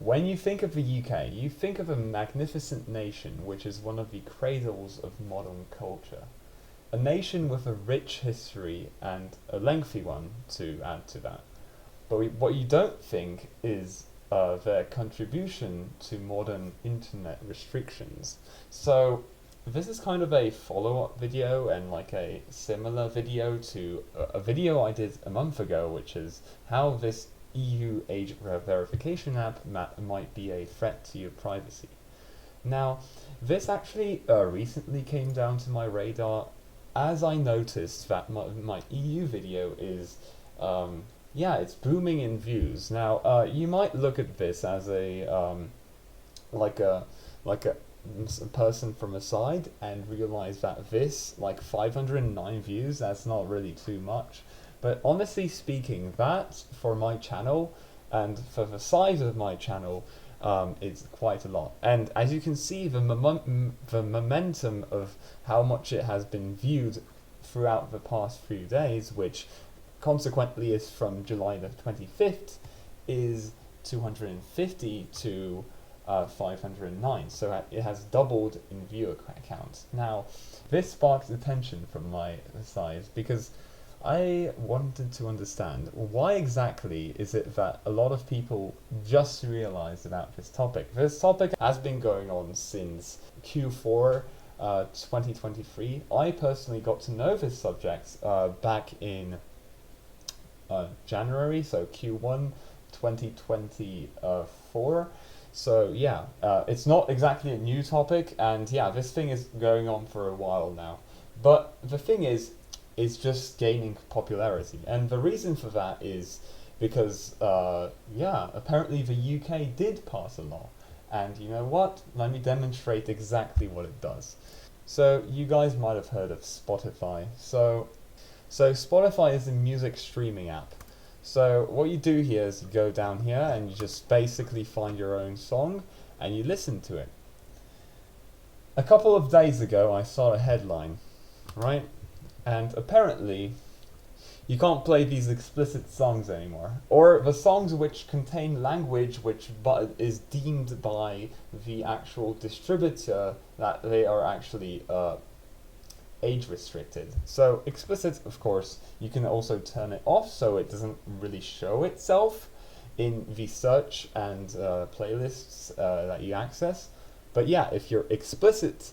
When you think of the UK, you think of a magnificent nation which is one of the cradles of modern culture. A nation with a rich history and a lengthy one to add to that. But what you don't think is their contribution to modern internet restrictions. So this is kind of a follow-up video and like a similar video to a video I did a month ago, which is how this EU age verification app might be a threat to your privacy. Now, this actually recently came down to my radar as I noticed that my EU video is, it's booming in views. Now, you might look at this as a person from a side and realize that this, like 509 views, that's not really too much. But honestly speaking, that for my channel and for the size of my channel, it's quite a lot. And as you can see, the momentum of how much it has been viewed throughout the past few days, which consequently is from July the 25th, is 250 to 509. So it has doubled in viewer counts. Now, this sparks attention from my side because I wanted to understand why exactly is it that a lot of people just realized about this topic. This topic has been going on since Q4 2023. I personally got to know this subject back in January, so Q1 2024. So yeah, it's not exactly a new topic, and yeah, this thing is going on for a while now. But the thing is just gaining popularity. And the reason for that is because, apparently the UK did pass a law. And you know what? Let me demonstrate exactly what it does. So you guys might have heard of Spotify. So Spotify is a music streaming app. So what you do here is you go down here and you just basically find your own song and you listen to it. A couple of days ago I saw a headline, right? And apparently, you can't play these explicit songs anymore. Or the songs which contain language which is deemed by the actual distributor that they are actually age restricted. So explicit, of course, you can also turn it off so it doesn't really show itself in the search and playlists that you access. But yeah, if your explicit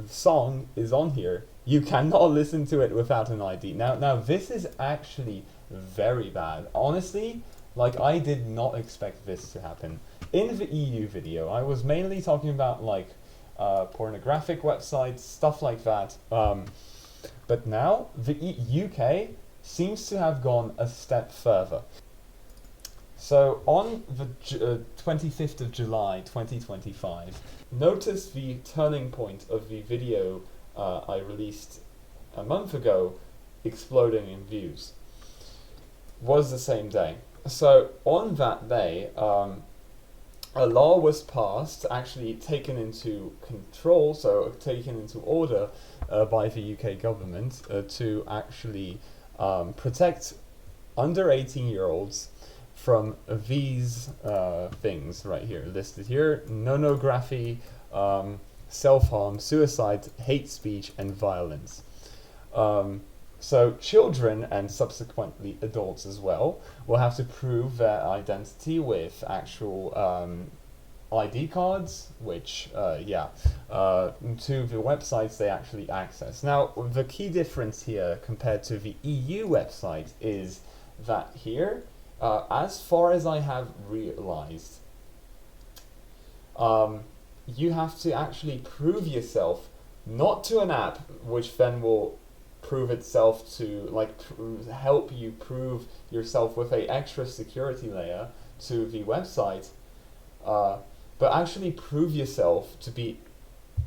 song is on here, you cannot listen to it without an ID. Now this is actually very bad. Honestly, like I did not expect this to happen. In the EU video, I was mainly talking about like pornographic websites, stuff like that. But now the UK seems to have gone a step further. So on the 25th of July 2025, notice the turning point of the video I released a month ago, exploding in views, was the same day. So on that day, a law was passed, actually taken into control, so taken into order by the UK government to actually protect under 18-year-olds from these things right here, listed here: nonography, self-harm, suicide, hate speech, and violence. So children, and subsequently adults as well, will have to prove their identity with actual ID cards, which, to the websites they actually access. Now, the key difference here compared to the EU website is that here, as far as I have realized, you have to actually prove yourself, not to an app, which then will prove itself to, like, help you prove yourself with a extra security layer to the website, but actually prove yourself to be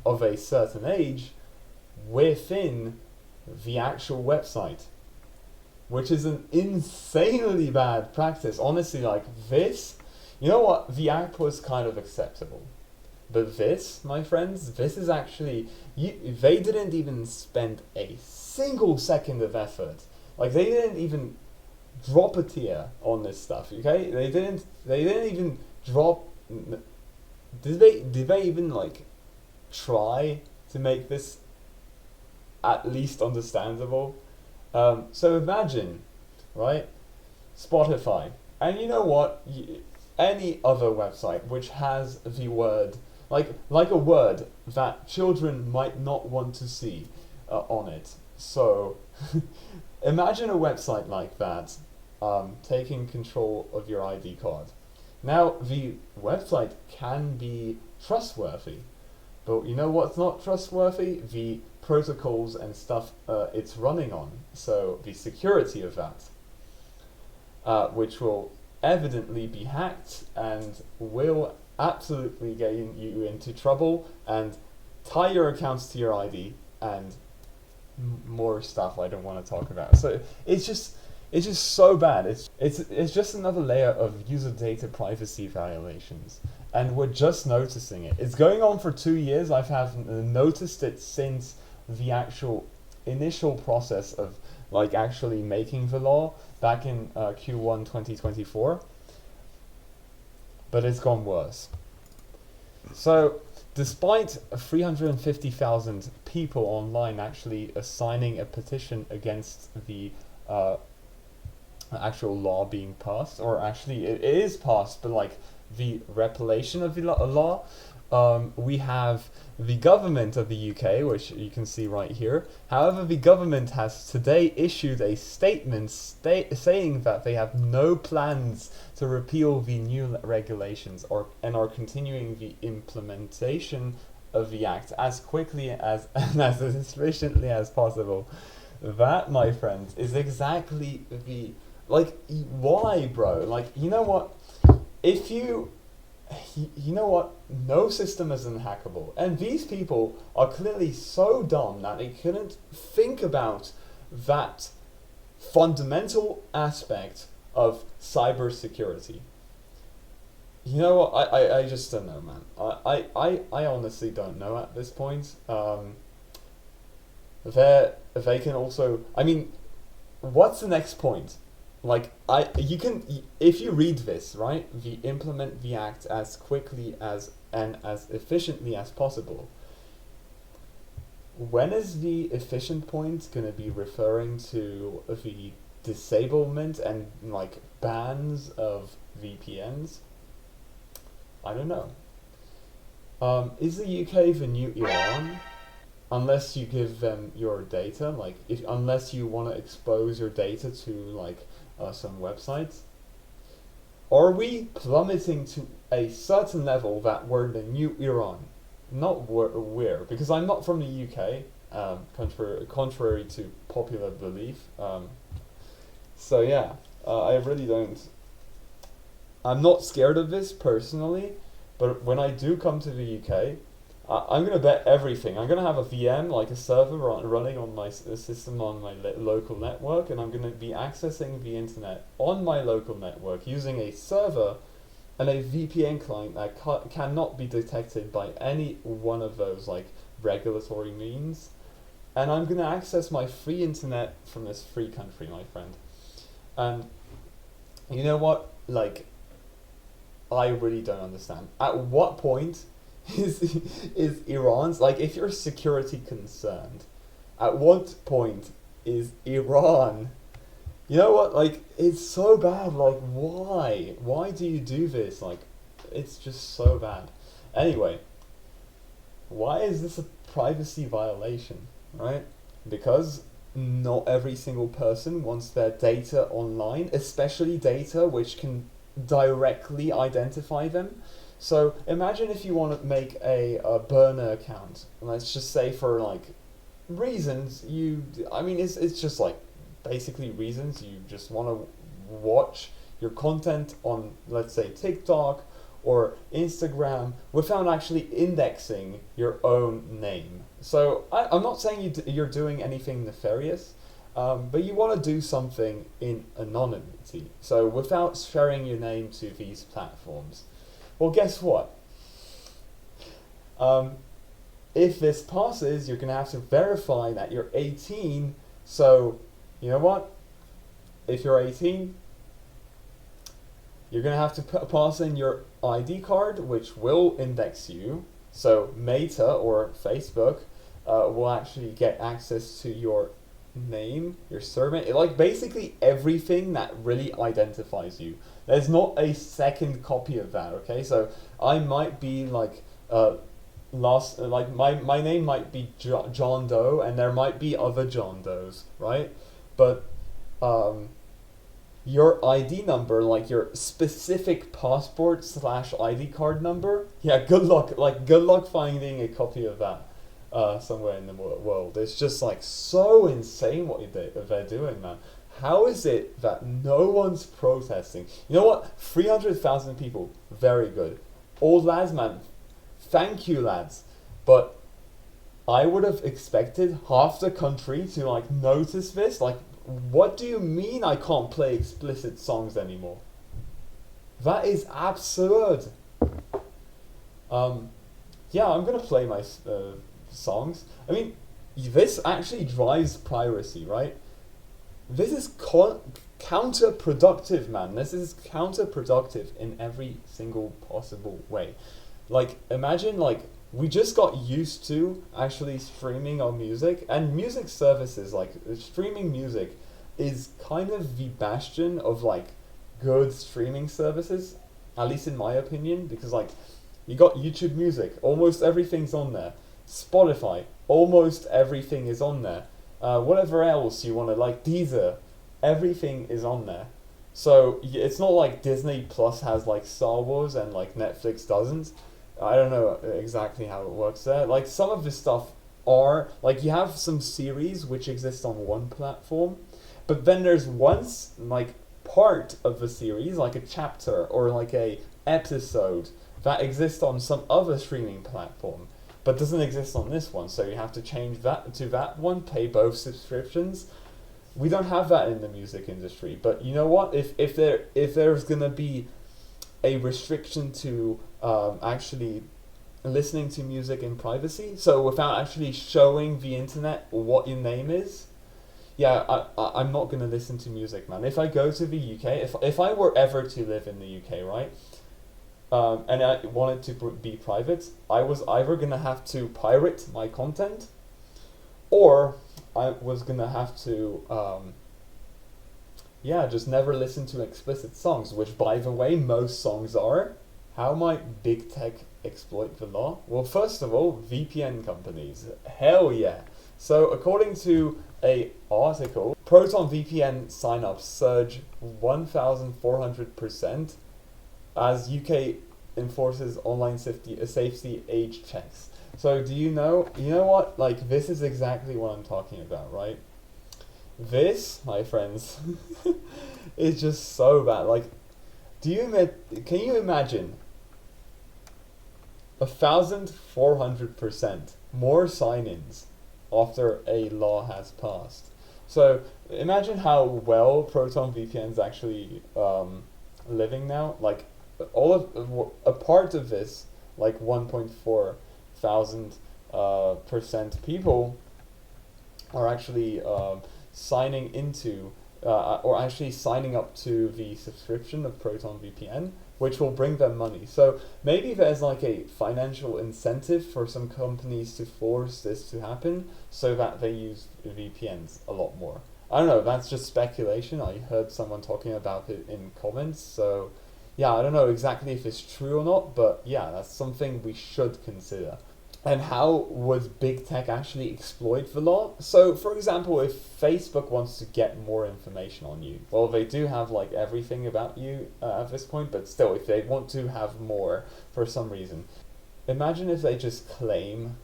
of a certain age within the actual website, which is an insanely bad practice. Honestly, like this, you know what, the app was kind of acceptable. But this, my friends, this is actually, they didn't even spend a single second of effort. Like, they didn't even drop a tear on this stuff, okay? They didn't even drop n- did they even like try to make this at least understandable? So imagine, right, Spotify, and you know what? Any other website which has the word, like a word that children might not want to see on it. So imagine a website like that taking control of your ID card. Now the website can be trustworthy, but you know what's not trustworthy? The protocols and stuff it's running on. So the security of that, which will evidently be hacked and will absolutely get you into trouble and tie your accounts to your ID and more stuff I don't want to talk about. So it's just so bad. It's just another layer of user data privacy violations, and we're just noticing it. It's going on for 2 years. I have noticed it since the actual initial process of like actually making the law back in Q1 2024, but it's gone worse. So, despite 350,000 people online actually signing a petition against the actual law being passed, or actually it is passed, but like the repealation of the law, we have the government of the UK, which you can see right here. However, the government has today issued a statement saying that they have no plans to repeal the new regulations and are continuing the implementation of the act as quickly as and as efficiently as possible. That, my friends, is exactly the why, bro? Like, you know what? If you know what? No system is unhackable. And these people are clearly so dumb that they couldn't think about that fundamental aspect of cybersecurity. You know what? I just don't know, man. I honestly don't know at this point. They can also... I mean, what's the next point? Like, you can, if you read this, right, implement the act as quickly as and as efficiently as possible. When is the efficient point going to be referring to the disablement and like bans of VPNs? I don't know. Is the UK the new Iran? Unless you give them your data, like unless you want to expose your data to like some websites. Are we plummeting to a certain level that we're the new Iran? Not where, because I'm not from the UK, contrary to popular belief. So yeah, I really don't. I'm not scared of this personally, but when I do come to the UK, I'm going to bet everything. I'm going to have a VM, like a server running on my system on my local network, and I'm going to be accessing the internet on my local network using a server and a VPN client that cannot be detected by any one of those like regulatory means. And I'm going to access my free internet from this free country, my friend. And you know what? Like, I really don't understand. At what point is Iran's, like, if you're security concerned, at what point is Iran, you know what, like, it's so bad, like, why do you do this? Like, it's just so bad. Anyway, why is this a privacy violation, right? Because not every single person wants their data online, especially data which can directly identify them. So imagine if you want to make a burner account, let's just say for like reasons it's just like basically reasons you just want to watch your content on, let's say, TikTok or Instagram without actually indexing your own name. So I'm not saying you're doing anything nefarious, but you want to do something in anonymity, so without sharing your name to these platforms. Well, guess what? If this passes, you're going to have to verify that you're 18. So, you know what? If you're 18, You're gonna have to pass in your ID card, which will index you. So Meta or Facebook will actually get access to your name, your surname, like basically everything that really identifies you. There's not a second copy of that. Okay, so I might be like like my name might be John Doe, and there might be other John Does, right? But your ID number, like your specific passport / ID card number, yeah, good luck. Like, good luck finding a copy of that somewhere in the world. It's just like so insane what they're doing, man. How is it that no one's protesting? You know what? 300,000 people, very good. Old lads, man, thank you, lads. But I would have expected half the country to like notice this. Like, what do you mean I can't play explicit songs anymore? That is absurd. Yeah, I'm gonna play my songs. I mean, this actually drives piracy, right? This is counterproductive, man. This is counterproductive in every single possible way. Like, imagine, like, we just got used to actually streaming our music, and music services, like, streaming music is kind of the bastion of, like, good streaming services, at least in my opinion, because, like, you got YouTube Music, almost everything's on there. Spotify, almost everything is on there. Whatever else you want to, like Deezer, everything is on there. So it's not like Disney Plus has like Star Wars and like Netflix doesn't. I don't know exactly how it works there. Like, some of this stuff are, like, you have some series which exist on one platform, but then there's like part of the series, like a chapter or like a episode that exists on some other streaming platform, but doesn't exist on this one. So you have to change that to that one, pay both subscriptions. We don't have that in the music industry. But you know what? If there's gonna be a restriction to actually listening to music in privacy, so without actually showing the internet what your name is, yeah, I'm not gonna listen to music, man. If I go to the UK, if I were ever to live in the UK, right? And I wanted to be private, I was either gonna have to pirate my content, or I was gonna have to, just never listen to explicit songs, which, by the way, most songs are. How might big tech exploit the law? Well, first of all, VPN companies. Hell yeah. So, according to a article, Proton VPN signups surge 1,400% as UK enforces online safety age checks. So you know what? Like, this is exactly what I'm talking about, right? This, my friends, is just so bad. Like, can you imagine 1,400% more sign-ins after a law has passed? So imagine how well Proton VPN's actually living now. Like, a part of this, like 1.4 thousand percent people are actually signing into or actually signing up to the subscription of Proton VPN, which will bring them money. So maybe there's like a financial incentive for some companies to force this to happen so that they use VPNs a lot more. I don't know, that's just speculation. I heard someone talking about it in comments, so yeah, I don't know exactly if it's true or not, but yeah, that's something we should consider. And how would big tech actually exploit the law? So, for example, if Facebook wants to get more information on you, well, they do have like everything about you at this point, but still, if they want to have more for some reason, imagine if they just claim,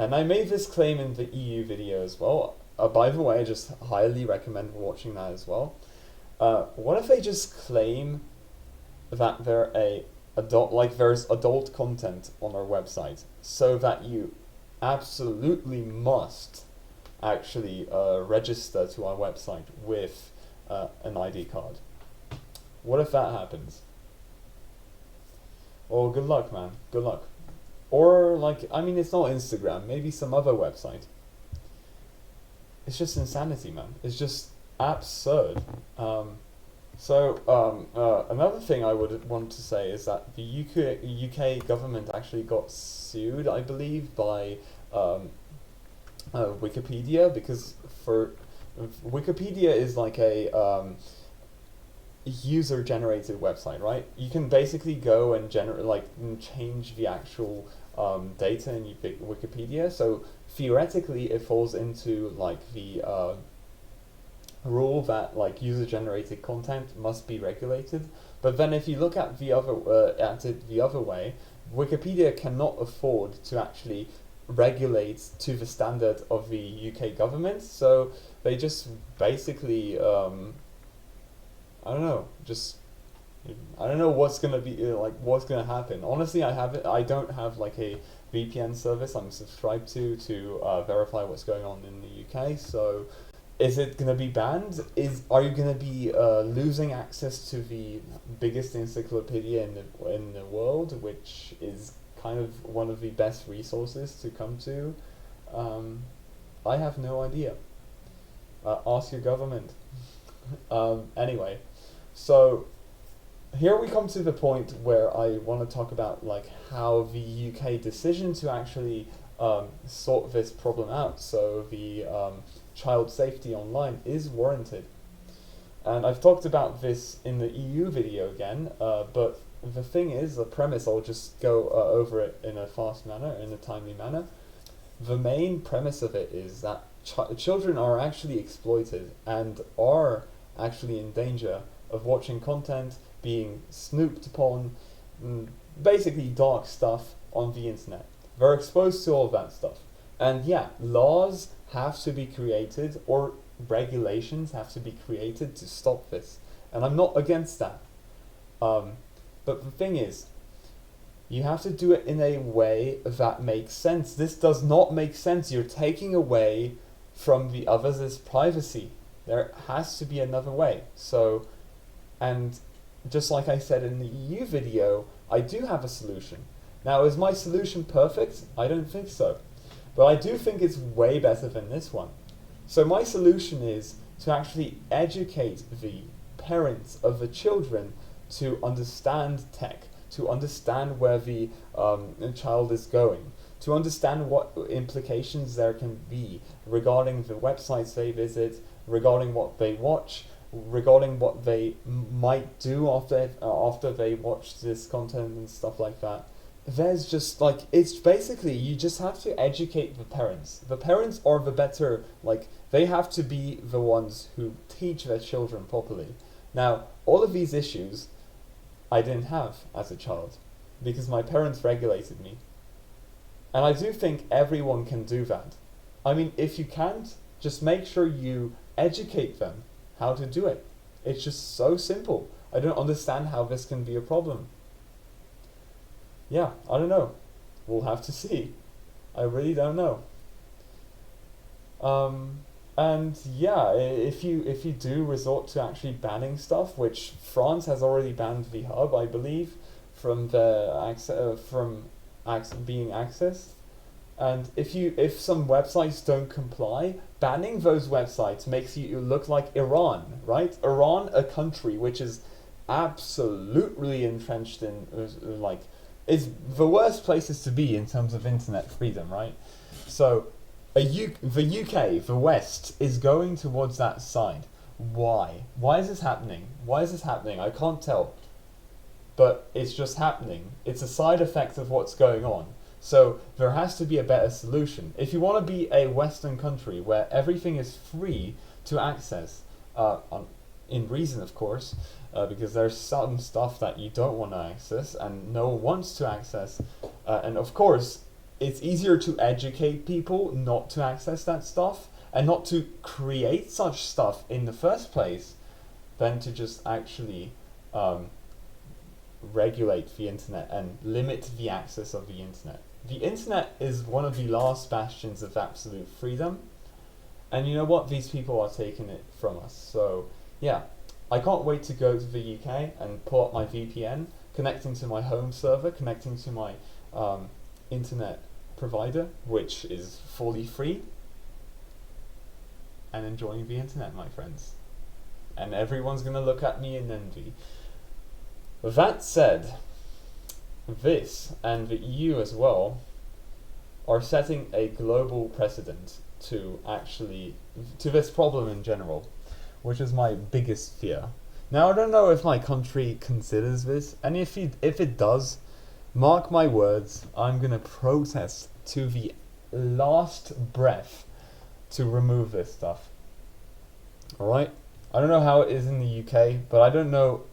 and I made this claim in the EU video as well. By the way, I just highly recommend watching that as well. What if they just claim that there's adult content on our website, so that you absolutely must actually register to our website with an ID card? What if that happens? Oh, good luck, man. Good luck. Or, like, I mean, it's not Instagram, maybe some other website. It's just insanity, man. It's just absurd. So another thing I would want to say is that the UK government actually got sued, I believe, by um, Wikipedia, because for Wikipedia is like a user generated website, right? You can basically go and generate change the actual data in Wikipedia. So theoretically, it falls into like the rule that like user generated content must be regulated. But then if you look at the other way, Wikipedia cannot afford to actually regulate to the standard of the UK government. So they just basically I don't know, just I don't know what's gonna be what's gonna happen. Honestly, I don't have like a VPN service I'm subscribed to verify what's going on in the UK. So, is it gonna be banned? Are you gonna be losing access to the biggest encyclopedia in the world, which is kind of one of the best resources to come to? I have no idea. Ask your government. Anyway, so here we come to the point where I want to talk about like how the UK decision to actually sort this problem out, so the child safety online, is warranted. And I've talked about this in the EU video again, but the thing is, the premise, I'll just go over it in a fast manner, in a timely manner. The main premise of it is that children are actually exploited and are actually in danger of watching content, being snooped upon, basically dark stuff on the internet. They're exposed to all of that stuff. And yeah, laws have to be created, or regulations have to be created to stop this. And I'm not against that. But the thing is, you have to do it in a way that makes sense. This does not make sense. You're taking away from the others' privacy. There has to be another way. So, and just like I said in the EU video, I do have a solution. Now, is my solution perfect? I don't think so. But I do think it's way better than this one. So my solution is to actually educate the parents of the children to understand tech, to understand where the child is going, to understand what implications there can be regarding the websites they visit, regarding what they watch, regarding what they might do after they watch this content and stuff like that. There's just like, it's basically, you just have to educate the parents. The parents are the better, like, they have to be the ones who teach their children properly. Now, all of these issues I didn't have as a child because my parents regulated me. And I do think everyone can do that. I mean, if you can't, just make sure you educate them how to do it. It's just so simple. I don't understand how this can be a problem. Yeah, I don't know. We'll have to see. I really don't know. And yeah, if you do resort to actually banning stuff, which France has already banned the hub, I believe, from being accessed, and if some websites don't comply, banning those websites makes you look like Iran, right? Iran, a country which is absolutely entrenched in is the worst places to be in terms of internet freedom, right? So the UK, the West, is going towards that side. Why? Why is this happening? Why is this happening? I can't tell. But it's just happening. It's a side effect of what's going on. So there has to be a better solution. If you want to be a Western country where everything is free to access, in reason of course, because there's some stuff that you don't want to access and no one wants to access, and of course it's easier to educate people not to access that stuff and not to create such stuff in the first place than to just actually regulate the internet and limit the access of the internet. The internet is one of the last bastions of absolute freedom, and you know what? These people are taking it from us. So yeah, I can't wait to go to the UK and pull up my VPN, connecting to my home server, connecting to my internet provider, which is fully free, and enjoying the internet, my friends. and everyone's gonna look at me in envy. That said, this and the EU as well are setting a global precedent to this problem in general, which is my biggest fear. Now, I don't know if my country considers this, and if it does, mark my words, I'm gonna protest to the last breath to remove this stuff. Alright? I don't know how it is in the UK, but I don't know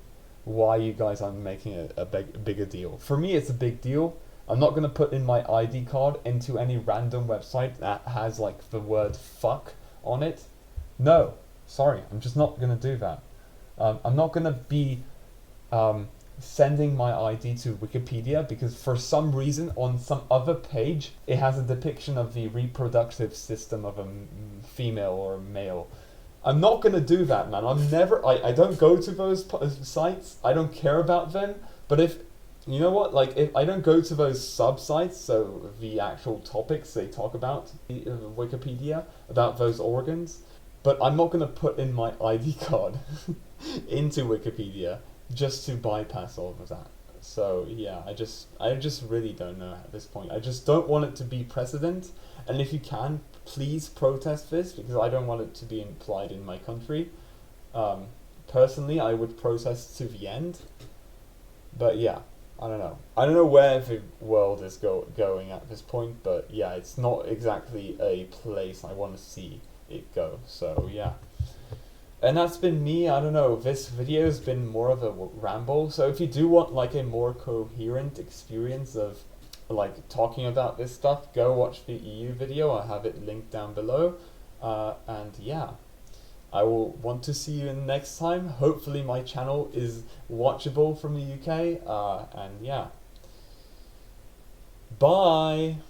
why you guys aren't making it a bigger deal. For me, it's a big deal. I'm not going to put in my ID card into any random website that has like the word fuck on it. No, sorry, I'm just not going to do that. I'm not going to be sending my ID to Wikipedia because for some reason on some other page it has a depiction of the reproductive system of a female or a male. I'm not going to do that, man. I don't go to those sites. I don't care about them. But if I don't go to those sub-sites, so the actual topics they talk about, Wikipedia, about those organs, but I'm not going to put in my ID card into Wikipedia just to bypass all of that. So yeah, I just really don't know at this point. I just don't want it to be precedent, and if you can, please protest this, because I don't want it to be implied in my country. Personally, I would protest to the end, but yeah, I don't know. I don't know where the world is going at this point, but yeah, it's not exactly a place I want to see it go, so yeah. And that's been me. I don't know, this video has been more of a ramble, so if you do want like a more coherent experience of like talking about this stuff, go watch the EU video. I have it linked down below, and yeah, I will want to see you in the next time. Hopefully my channel is watchable from the UK, and yeah, bye.